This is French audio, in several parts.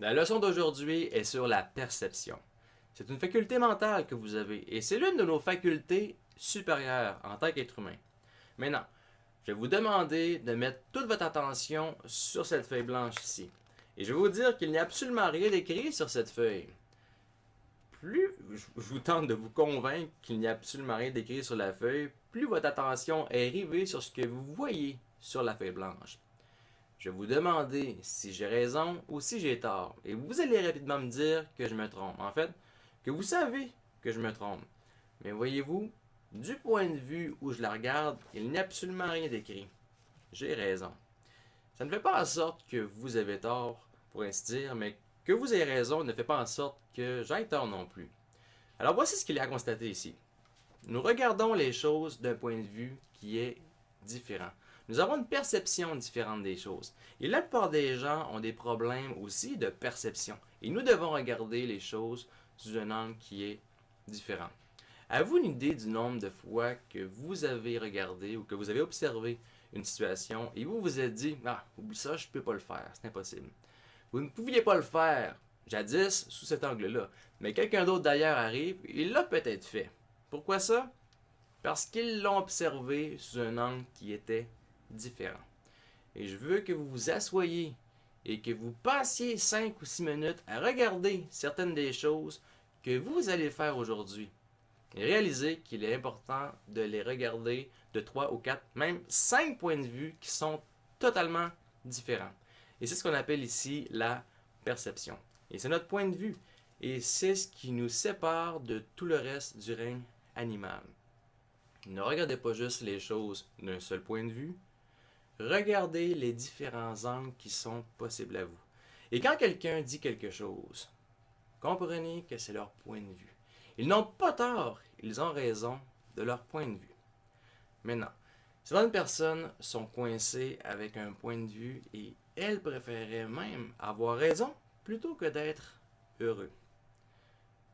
La leçon d'aujourd'hui est sur la perception. C'est une faculté mentale que vous avez et c'est l'une de nos facultés supérieures en tant qu'être humain. Maintenant, je vais vous demander de mettre toute votre attention sur cette feuille blanche ici. Et je vais vous dire qu'il n'y a absolument rien d'écrit sur cette feuille. Plus je vous tente de vous convaincre qu'il n'y a absolument rien d'écrit sur la feuille, plus votre attention est rivée sur ce que vous voyez sur la feuille blanche. Je vais vous demander si j'ai raison ou si j'ai tort. Et vous allez rapidement me dire que je me trompe. En fait, que vous savez que je me trompe. Mais voyez-vous, du point de vue où je la regarde, il n'y a absolument rien d'écrit. J'ai raison. Ça ne fait pas en sorte que vous avez tort, pour ainsi dire, mais que vous ayez raison ne fait pas en sorte que j'aille tort non plus. Alors voici ce qu'il y a à constater ici. Nous regardons les choses d'un point de vue qui est différent. Nous avons une perception différente des choses. Et la plupart des gens ont des problèmes aussi de perception. Et nous devons regarder les choses sous un angle qui est différent. Avez-vous une idée du nombre de fois que vous avez regardé ou que vous avez observé une situation et vous vous êtes dit « Ah, oublie ça, je ne peux pas le faire, c'est impossible. » Vous ne pouviez pas le faire jadis sous cet angle-là, mais quelqu'un d'autre d'ailleurs arrive et il l'a peut-être fait. Pourquoi ça? Parce qu'ils l'ont observé sous un angle qui était différent. Et je veux que vous vous assoyiez et que vous passiez 5 ou 6 minutes à regarder certaines des choses que vous allez faire aujourd'hui. Et réalisez qu'il est important de les regarder de 3 ou 4, même 5 points de vue qui sont totalement différents. Et c'est ce qu'on appelle ici la perception. Et c'est notre point de vue. Et c'est ce qui nous sépare de tout le reste du règne animal. Ne regardez pas juste les choses d'un seul point de vue. Regardez les différents angles qui sont possibles à vous. Et quand quelqu'un dit quelque chose, comprenez que c'est leur point de vue. Ils n'ont pas tort, ils ont raison de leur point de vue. Maintenant, certaines personnes sont coincées avec un point de vue et elles préféreraient même avoir raison plutôt que d'être heureux.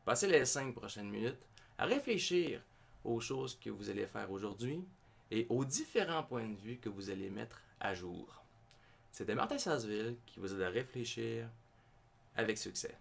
Passez les 5 prochaines minutes à réfléchir aux choses que vous allez faire aujourd'hui et aux différents points de vue que vous allez mettre à jour. C'était Martin Sasseville qui vous aide à réfléchir avec succès.